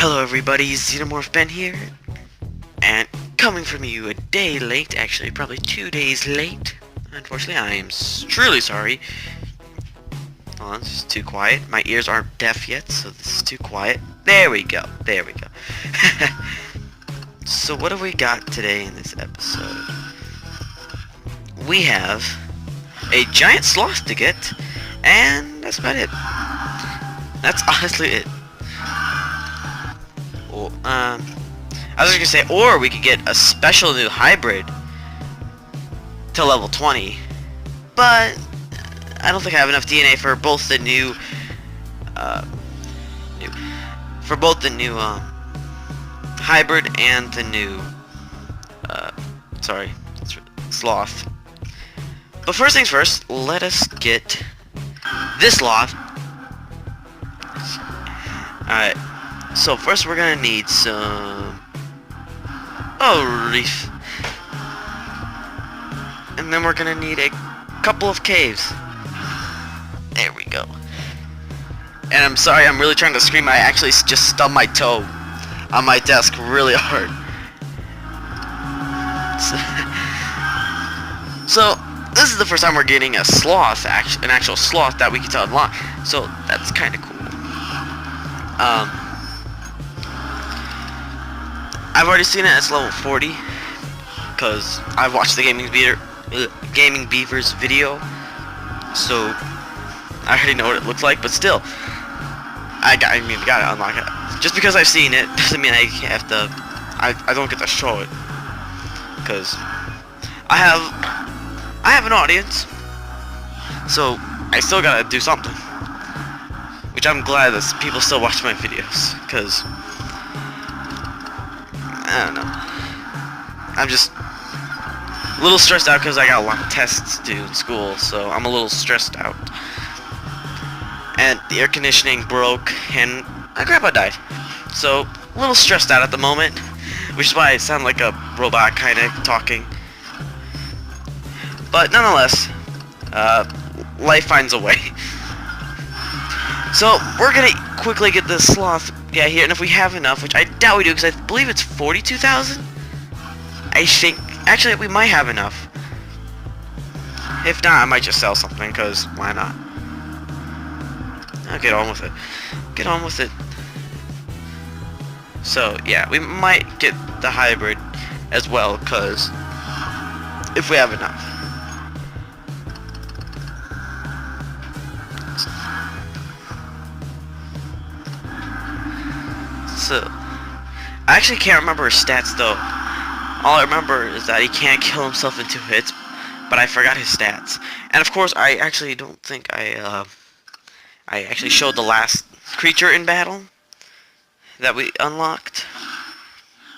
Hello everybody, Xenomorph Ben here, and coming from you a day late, actually probably 2 days late. Unfortunately, I am truly sorry. Oh, this is too quiet. My ears aren't deaf yet, so this is too quiet. There we go, there we go. So what have we got today in this episode? We have a giant sloth to get, and that's about it. That's honestly it. I was just gonna say, or we could get a special new hybrid to level 20, but I don't think I have enough DNA for both the new hybrid and the new sloth. But first things first, let us get this sloth. Alright, so first we're gonna need some reef, and then we're gonna need a couple of caves. There we go. And I'm sorry, I'm really trying to scream. I actually just stubbed my toe on my desk really hard. So this is the first time we're getting a sloth, an actual sloth that we get to unlock. So that's kind of cool. I've already seen it. It's level 40 because I've watched the Gaming Beaver's video, so I already know what it looks like. But still, I gotta unlock it. Just because I've seen it doesn't mean I have to. I don't get to show it because I have an audience, so I still gotta do something. Which I'm glad that people still watch my videos, because I don't know. I'm just a little stressed out because I got a lot of tests to do in school, so I'm a little stressed out. And the air conditioning broke, and my grandpa died. So, a little stressed out at the moment, which is why I sound like a robot kind of talking. But nonetheless, life finds a way. So, we're gonna quickly get this sloth here, and if we have enough, which I doubt we do, because I believe it's 42,000? I think, actually, we might have enough. If not, I might just sell something, because why not? I'll get on with it. Get on with it. So, yeah, we might get the hybrid as well, because if we have enough. So, I actually can't remember his stats though. All I remember is that he can't kill himself in 2 hits, but I forgot his stats. And of course, I actually don't think I actually showed the last creature in battle that we unlocked.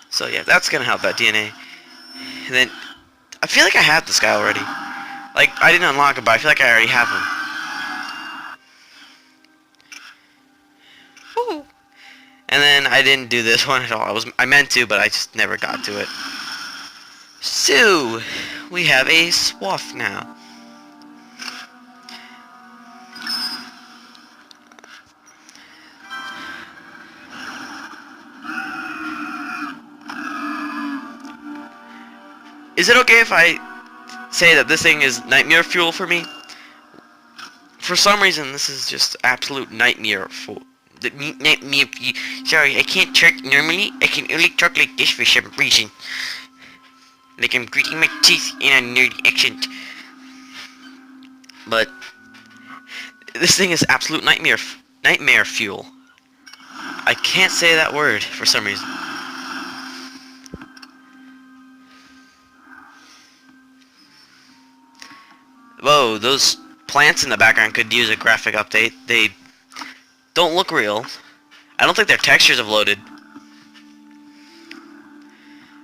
So yeah, that's gonna help that DNA. And then, I feel like I had this guy already. Like, I didn't unlock him, but I feel like I already have him. Woo! And then I didn't do this one at all. I meant to, but I just never got to it. So, we have a sloth now. Is it okay if I say that this thing is nightmare fuel for me? For some reason, this is just absolute nightmare fuel. Sorry, I can't talk normally. I can only talk like this for some reason. Like I'm gritting my teeth in a nerdy accent. But this thing is absolute nightmare fuel. I can't say that word for some reason. Whoa, those plants in the background could use a graphic update. They don't look real. I don't think their textures have loaded.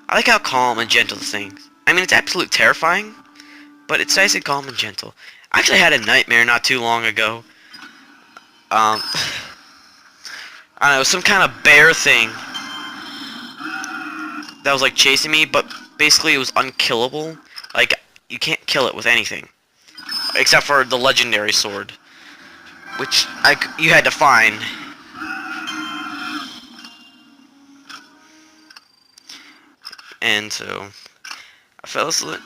I like how calm and gentle this thing is. I mean, it's absolutely terrifying, but it's nice and calm and gentle. I actually had a nightmare not too long ago. I don't know, some kind of bear thing that was like chasing me, but basically it was unkillable. Like, you can't kill it with anything, except for the legendary sword, which you had to find. and so I fell asleep.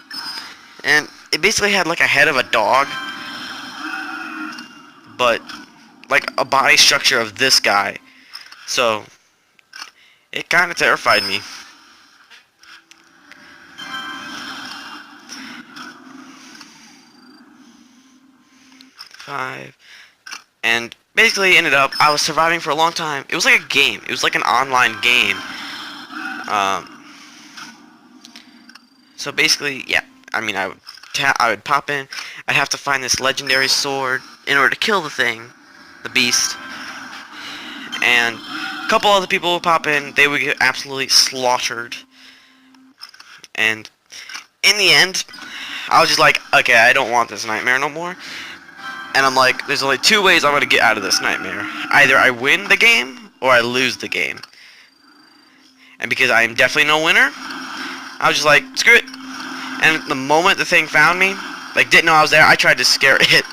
And it basically had like a head of a dog, but like a body structure of this guy. So it kind of terrified me. And basically ended up, I was surviving for a long time. It was like a game. It was like an online game. So basically, yeah. I mean, I would pop in. I'd have to find this legendary sword in order to kill the thing, the beast. And a couple other people would pop in. They would get absolutely slaughtered. And in the end, I was just like, okay, I don't want this nightmare no more. And I'm like, there's only two ways I'm going to get out of this nightmare. Either I win the game, or I lose the game. And because I am definitely no winner, I was just like, screw it. And the moment the thing found me, like, didn't know I was there, I tried to scare it.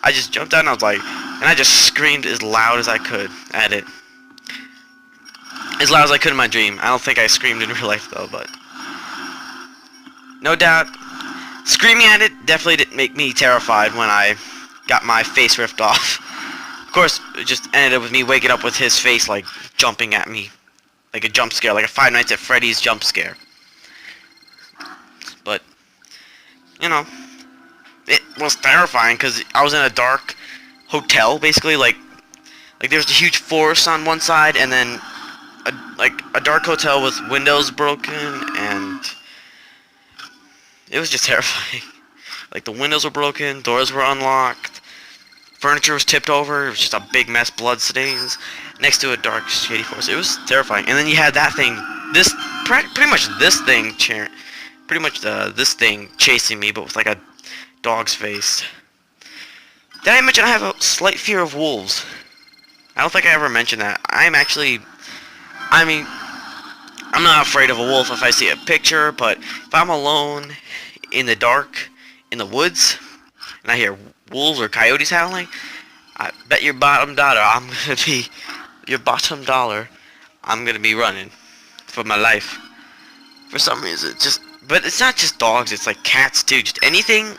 I just jumped out and I was like, and I just screamed as loud as I could at it. As loud as I could in my dream. I don't think I screamed in real life though, but no doubt, screaming at it definitely didn't make me terrified when I got my face ripped off. Of course, it just ended up with me waking up with his face, like, jumping at me. Like a jump scare, like a Five Nights at Freddy's jump scare. But, you know, it was terrifying because I was in a dark hotel, basically. Like there's a huge forest on one side, and then a dark hotel with windows broken, and it was just terrifying. Like, the windows were broken, doors were unlocked, furniture was tipped over, it was just a big mess, blood stains, next to a dark, shady forest. It was terrifying. And then you had that thing, this thing chasing me, but with like a dog's face. Did I mention I have a slight fear of wolves? I don't think I ever mentioned that. I'm not afraid of a wolf if I see a picture, but if I'm alone in the dark, in the woods, and I hear wolves or coyotes howling, I bet your bottom dollar I'm gonna be running for my life. For some reason, but it's not just dogs, it's like cats too. Just anything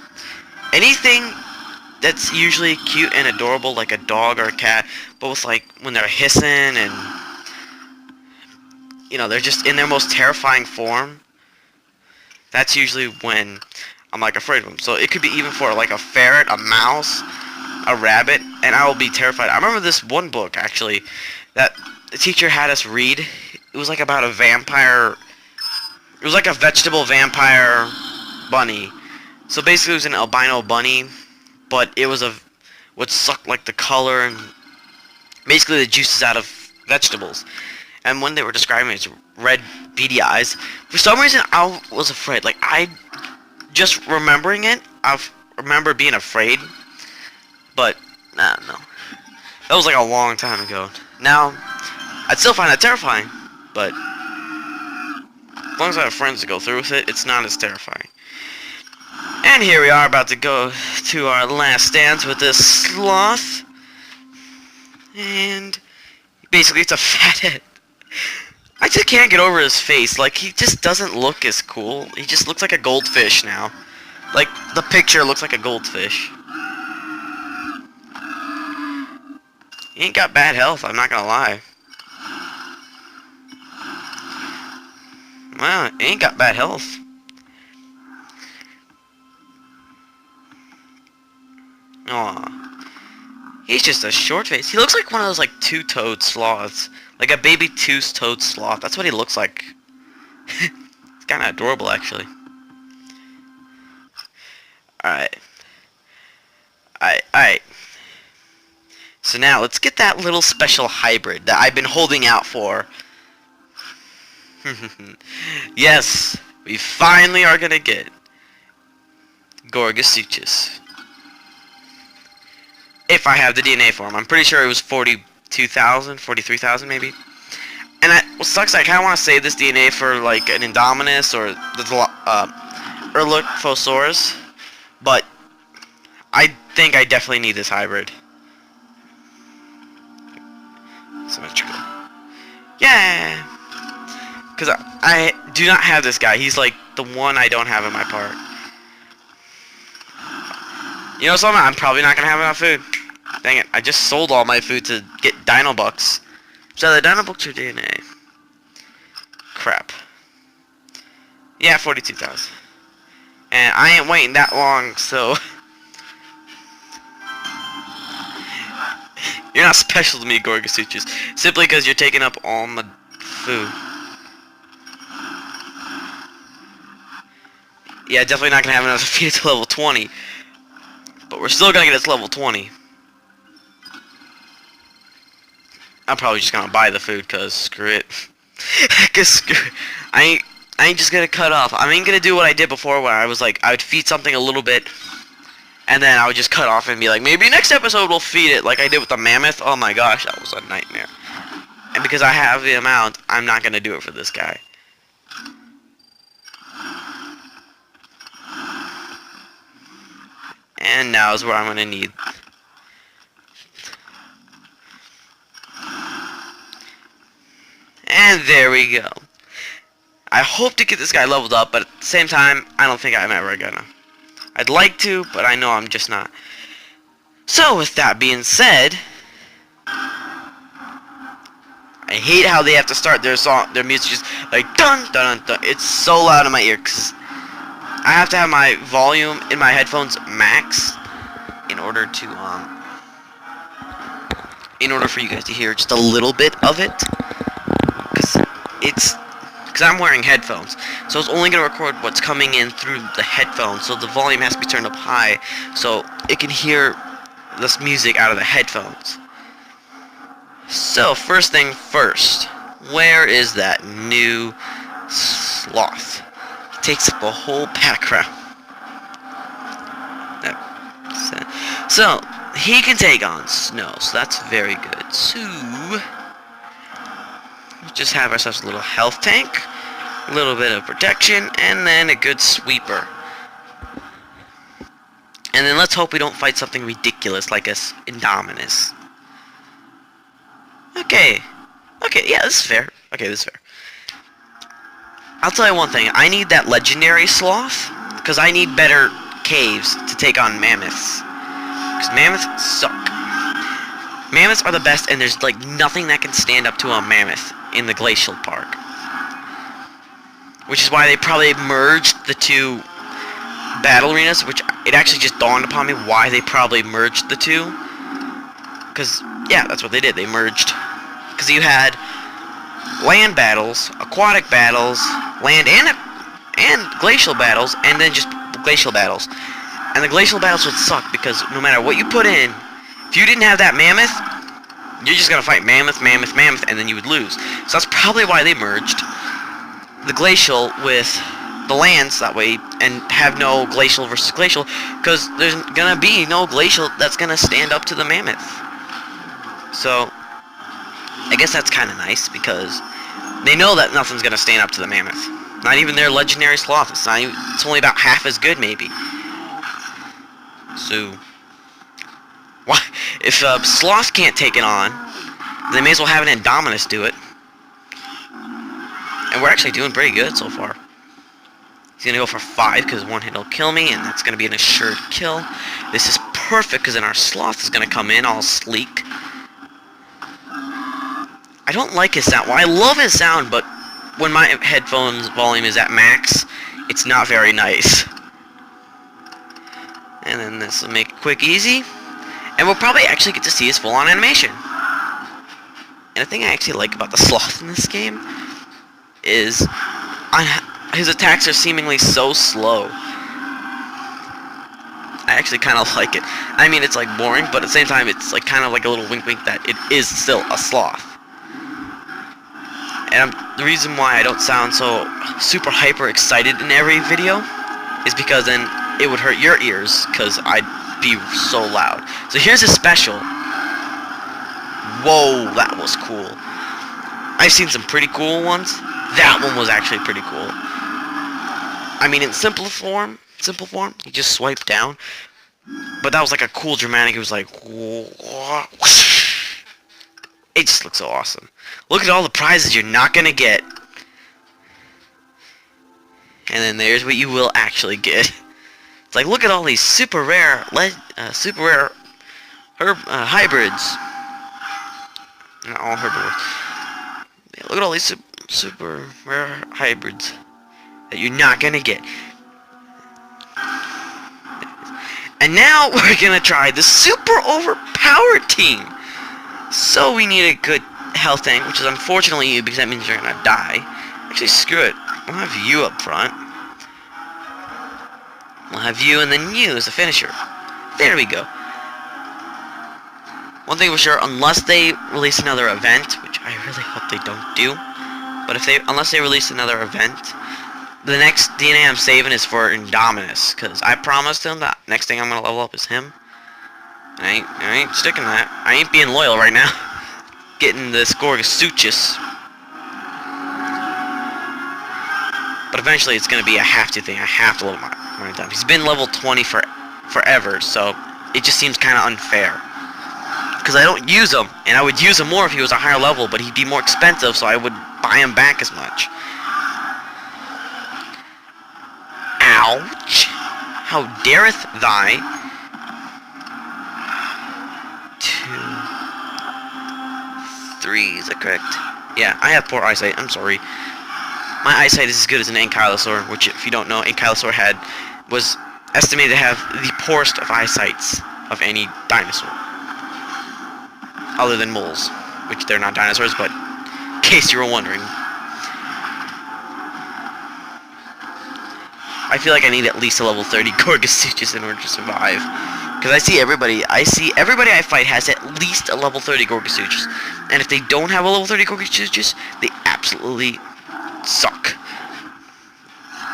that's usually cute and adorable, like a dog or a cat, but with, like, when they're hissing and, you know, they're just in their most terrifying form, that's usually when I'm, like, afraid of them. So it could be even for, like, a ferret, a mouse, a rabbit, and I will be terrified. I remember this one book, actually, that the teacher had us read. It was, like, about a vampire. It was, like, a vegetable vampire bunny. So basically it was an albino bunny, but it was would suck, like, the color and basically the juices out of vegetables. And when they were describing its red, beady eyes, for some reason I was afraid. Like, just remembering it, I remember being afraid. But, no. That was like a long time ago. Now, I'd still find that terrifying. But, as long as I have friends to go through with it, it's not as terrifying. And here we are about to go to our last stands with this sloth. And basically it's a fat head. I just can't get over his face. Like, he just doesn't look as cool. He just looks like a goldfish now. Like, the picture looks like a goldfish. He ain't got bad health, I'm not gonna lie. Well, he ain't got bad health. Aw. He's just a short face. He looks like one of those, like, two-toed sloths. Like a baby two-toed sloth. That's what he looks like. It's kind of adorable, actually. Alright. Alright. So now, let's get that little special hybrid that I've been holding out for. Yes, we finally are gonna get gorgosuchus. If I have the DNA for him. I'm pretty sure it was 42,000, 43,000 maybe. And what sucks, I kind of want to save this DNA for, like, an Indominus or the Erliphosaurus. But I think I definitely need this hybrid. Symmetrical. Yeah! Because I do not have this guy. He's like the one I don't have in my park. You know something? I'm probably not going to have enough food. Dang it. I just sold all my food to get dino bucks. So the dino bucks are DNA. Crap. Yeah, 42,000. And I ain't waiting that long, so... You're not special to me, gorgosuchus. Simply because you're taking up all my food. Yeah, definitely not going to have enough to feed it to level 20. But we're still going to get it to level 20. I'm probably just going to buy the food, because screw it. Because screw it. I ain't just going to cut off. I ain't going to do what I did before, where I was like, I would feed something a little bit, and then I would just cut off and be like, maybe next episode we'll feed it, like I did with the mammoth. Oh my gosh, that was a nightmare. And because I have the amount, I'm not going to do it for this guy. And now is where I'm going to need. And there we go. I hope to get this guy leveled up, but at the same time, I don't think I'm ever gonna. I'd like to, but I know I'm just not. So, with that being said, I hate how they have to start their song, their music just like dun dun dun dun. It's so loud in my ear because I have to have my volume in my headphones max in order for you guys to hear just a little bit of it. Because I'm wearing headphones, so it's only going to record what's coming in through the headphones, so the volume has to be turned up high so it can hear this music out of the headphones. So, first thing first, where is that new SlATH? It takes up a whole background. So, he can take on snow, so that's very good. So, just have ourselves a little health tank, a little bit of protection, and then a good sweeper. And then let's hope we don't fight something ridiculous like us Indominus. Okay, yeah, this is fair. Okay, this is fair. I'll tell you one thing, I need that legendary SlATH, because I need better caves to take on mammoths. Because mammoths suck. Mammoths are the best, and there's like nothing that can stand up to a mammoth in the glacial park. Which is why they probably merged the two battle arenas, which it actually just dawned upon me why they probably merged the two. Because, yeah, that's what they did. They merged. Because you had land battles, aquatic battles, land and glacial battles, and then just glacial battles. And the glacial battles would suck because no matter what you put in, if you didn't have that mammoth, you're just going to fight mammoth, mammoth, mammoth, and then you would lose. So that's probably why they merged the glacial with the lands that way and have no glacial versus glacial, because there's going to be no glacial that's going to stand up to the mammoth. So I guess that's kind of nice because they know that nothing's going to stand up to the mammoth. Not even their legendary SlATH. It's only about half as good, maybe. So, why? If SlATH can't take it on, they may as well have an Indominus do it. And we're actually doing pretty good so far. He's going to go for 5 because one hit will kill me, and that's going to be an assured kill. This is perfect because then our SlATH is going to come in all sleek. I don't like his sound. Well, I love his sound, but when my headphones volume is at max, it's not very nice. And then this will make it quick, easy. And we'll probably actually get to see his full-on animation. And the thing I actually like about the SlATH in this game is his attacks are seemingly so slow. I actually kind of like it. I mean, it's like boring, but at the same time, it's like kind of like a little wink-wink that it is still a SlATH. And the reason why I don't sound so super hyper excited in every video is because then it would hurt your ears because I'd be so loud. So here's a special. Whoa, that was cool. I've seen some pretty cool ones. That one was actually pretty cool. I mean, in simple form, you just swipe down. But that was like a cool dramatic. It was like, whoosh. It just looks so awesome. Look at all the prizes you're not gonna get And then there's what you will actually get. It's like, look at all these super rare hybrids. Not all herbivores. Yeah, look at all these super rare hybrids that you're not gonna get. And now we're gonna try the super overpowered team. So we need a good health tank, which is unfortunately you, because that means you're gonna die. Actually, screw it. We'll have you up front. We'll have you and then you as a finisher. There we go. One thing for sure, unless they release another event, which I really hope they don't do, but unless they release another event, the next DNA I'm saving is for Indominus, because I promised him that next thing I'm gonna level up is him. I ain't sticking that. I ain't being loyal right now. Getting this gorgosuchus. But eventually it's gonna be a have to thing. I have to level my time. He's been level 20 forever, so it just seems kind of unfair. Because I don't use him, and I would use him more if he was a higher level, but he'd be more expensive, so I would buy him back as much. Ouch! How dareth thy 2, 3, is that correct? Yeah, I have poor eyesight, I'm sorry. My eyesight is as good as an ankylosaur, which, if you don't know, ankylosaur was estimated to have the poorest of eyesights of any dinosaur. Other than moles, which they're not dinosaurs, but in case you were wondering. I feel like I need at least a level 30 gorgosuchus in order to survive. Because I see everybody I fight has at least a level 30 gorgosuchus. And if they don't have a level 30 gorgosuchus, they absolutely suck.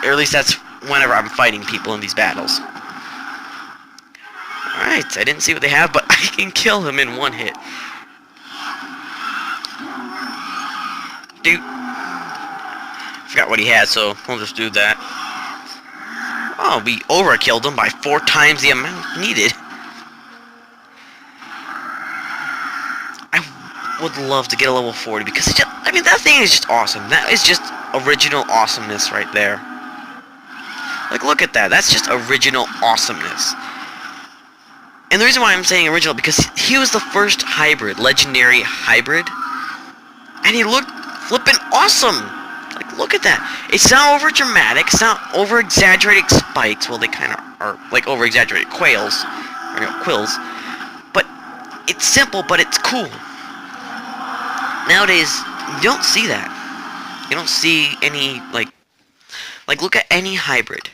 Or at least that's whenever I'm fighting people in these battles. Alright, I didn't see what they have, but I can kill him in one hit. Dude. Forgot what he had, so we'll just do that. Oh, we overkilled him by 4 times the amount needed. I would love to get a level 40 because it's just, I mean, that thing is just awesome. That is just original awesomeness right there. Like, look at that. That's just original awesomeness. And the reason why I'm saying original, because he was the first hybrid, legendary hybrid. And he looked flippin' awesome. Like, look at that. It's not over dramatic. It's not over exaggerated spikes. Well, they kind of are like over exaggerated quills. But it's simple, but it's cool. Nowadays, you don't see that. You don't see any, like look at any hybrid.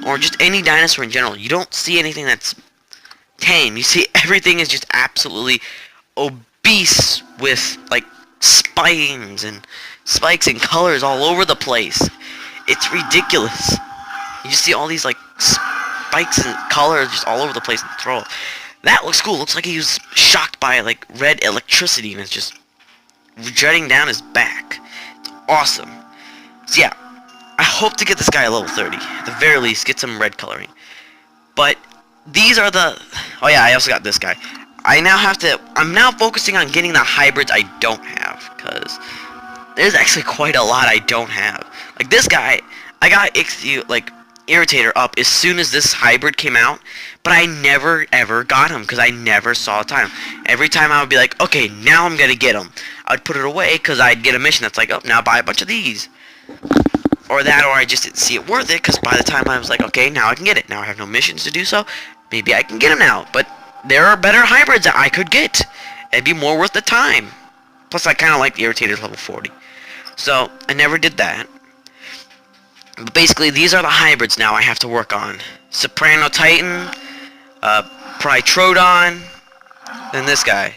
Or just any dinosaur in general. You don't see anything that's tame. You see everything is just absolutely obese with, like, spines and spikes and colors all over the place. It's ridiculous. You just see all these, like, spikes and colors just all over the place in the throw. That looks cool. Looks like he was shocked by, like, red electricity and it's just jutting down his back. It's awesome. So yeah, I hope to get this guy a level 30. At the very least, get some red coloring. But these are the... Oh yeah, I also got this guy. I'm now focusing on getting the hybrids I don't have, because there's actually quite a lot I don't have. Like this guy, I got Irritator up as soon as this hybrid came out, but I never ever got him because I never saw time. Every time I would be like, okay, now I'm gonna get him. I'd put it away because I'd get a mission that's like, oh, now buy a bunch of these. Or that, or I just didn't see it worth it because by the time I was like, okay, now I can get it. Now I have no missions to do so. Maybe I can get him now. But there are better hybrids that I could get. It'd be more worth the time. Plus, I kind of like the Irritator's level 40. So, I never did that. But basically, these are the hybrids now I have to work on. Soprano Titan, Prytrodon, then this guy.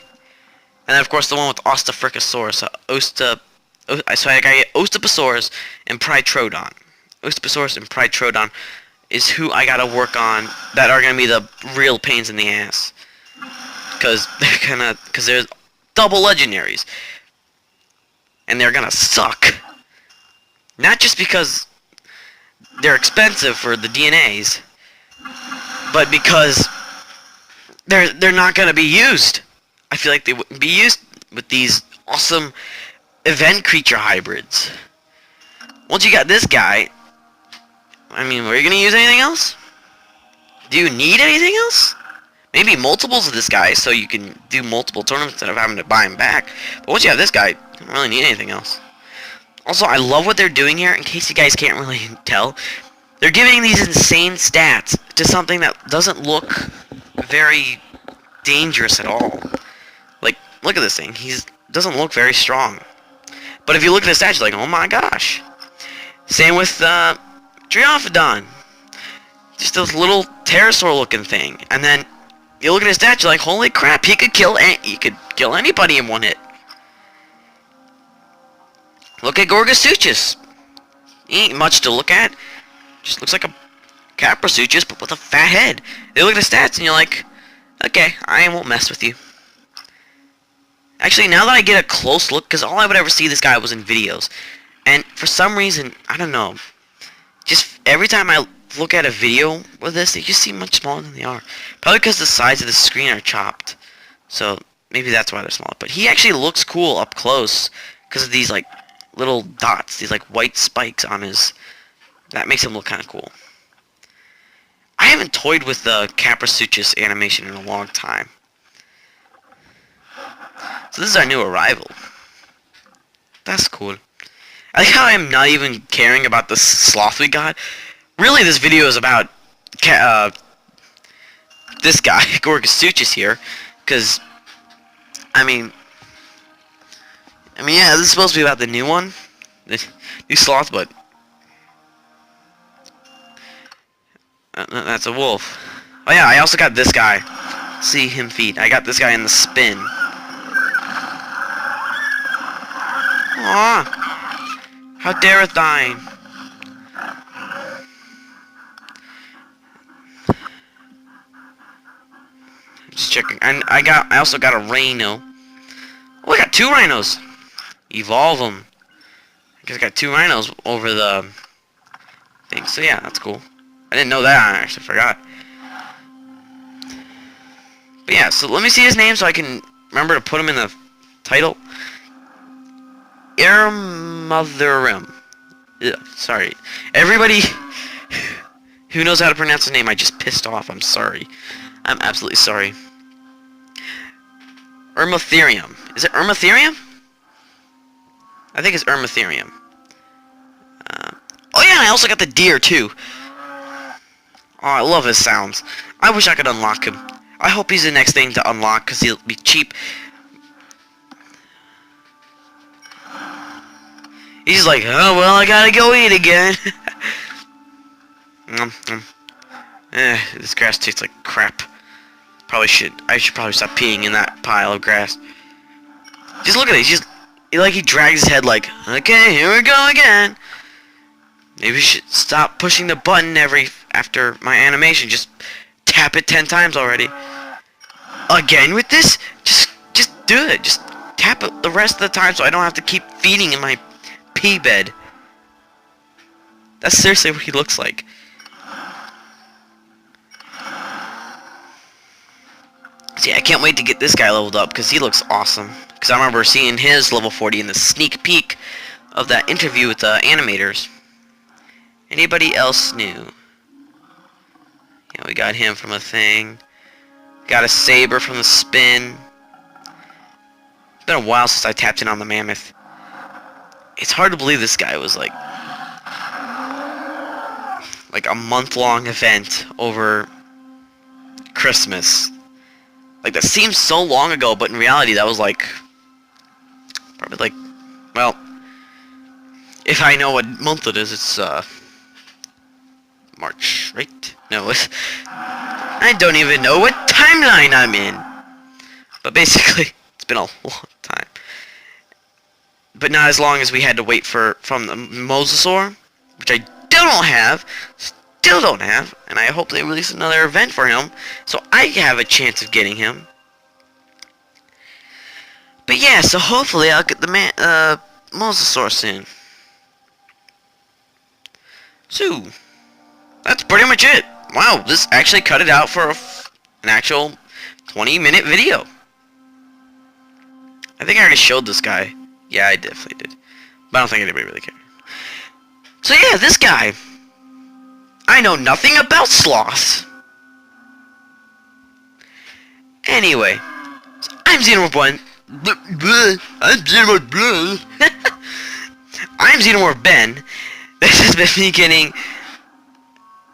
And then, of course, the one with Ostafricosaurus. So I gotta get Ostaposaurus and Prytrodon. Ostaposaurus and Prytrodon is who I gotta work on that are gonna be the real pains in the ass. Because they're double legendaries. And they're gonna suck. Not just because they're expensive for the DNAs, but because they're not gonna be used. I feel like they wouldn't be used with these awesome event creature hybrids. Once you got this guy, I mean, were you gonna use anything else? Do you need anything else? Maybe multiples of this guy so you can do multiple tournaments instead of having to buy him back. But once you have this guy, you don't really need anything else. Also, I love what they're doing here. In case you guys can't really tell, they're giving these insane stats to something that doesn't look very dangerous at all. Like, look at this thing. He doesn't look very strong. But if you look at the stats, you're like, oh my gosh. Same with Triophodon. Just this little pterosaur looking thing. And then you look at his stats, you're like, holy crap, he could kill anybody in one hit. Look at gorgosuchus. He ain't much to look at. Just looks like a caprosuchus, but with a fat head. You look at the stats and you're like, okay, I won't mess with you. Actually, now that I get a close look, because all I would ever see this guy was in videos. And for some reason, I don't know. Just every time I look at a video with this, they just seem much smaller than they are. Probably because the sides of the screen are chopped. So maybe that's why they're smaller. But he actually looks cool up close because of these like little dots, these like white spikes on his. That makes him look kind of cool. I haven't toyed with the caprosuchus animation in a long time. So this is our new arrival. That's cool. I like how I'm not even caring about the sloth we got. Really, this video is about this guy, gorgosuchus here, because I mean, yeah, this is supposed to be about the new one, the new sloth, but that's a wolf. Oh yeah, I also got this guy. See him feed. I got this guy in the spin. Aww. How dareth thine? Just checking. And I also got a rhino. Oh, I got 2 rhinos. Evolve them. I guess I got 2 rhinos over the thing. So yeah, that's cool. I didn't know that. I actually forgot. But yeah, so let me see his name so I can remember to put him in the title. Irmotherim. Yeah, sorry. Everybody who knows how to pronounce the name, I just pissed off. I'm sorry. I'm absolutely sorry. Irmotherium. Is it Irmotherium? I think it's Irmotherium. Oh yeah, and I also got the deer too. Oh, I love his sounds. I wish I could unlock him. I hope he's the next thing to unlock because he'll be cheap. He's like, oh, well, I gotta go eat again. This grass tastes like crap. I should probably stop peeing in that pile of grass. Just look at it. He drags his head like, okay, here we go again. Maybe we should stop pushing the button after my animation. Just tap it 10 times already. Again with this? Just do it. Just tap it the rest of the time so I don't have to keep feeding in my pee bed. That's seriously what he looks like. See, I can't wait to get this guy leveled up because he looks awesome. Because I remember seeing his level 40 in the sneak peek of that interview with the animators. Anybody else new? Yeah, we got him from a thing. Got a saber from the spin. It's been a while since I tapped in on the mammoth. It's hard to believe this guy was like a month-long event over Christmas. Like, that seems so long ago, but in reality that was like probably like, well, if I know what month it is, it's March, right? No, I don't even know what timeline I'm in. But basically, it's been a long time. But not as long as we had to wait from the mosasaur, which I still don't have, and I hope they release another event for him, so I have a chance of getting him. But yeah, so hopefully I'll get the mosasaur soon. So, that's pretty much it. Wow, this actually cut it out for an actual 20-minute video. I think I already showed this guy. Yeah, I definitely did. But I don't think anybody really cared. So yeah, this guy. I know nothing about SlAtHs. Anyway, I'm Xenomorph 1. I'm Xenomorph I'm Xenomorph Ben. This has been me getting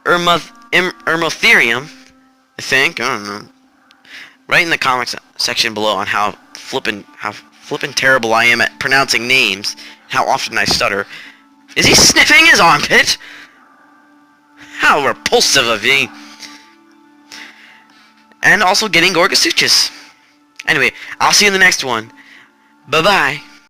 Irmotherium, I think. I don't know. Write in the comments section below on how flippin' terrible I am at pronouncing names, how often I stutter. Is he sniffing his armpit? How repulsive of me. And also getting gorgosuchus. Anyway, I'll see you in the next one. Bye-bye.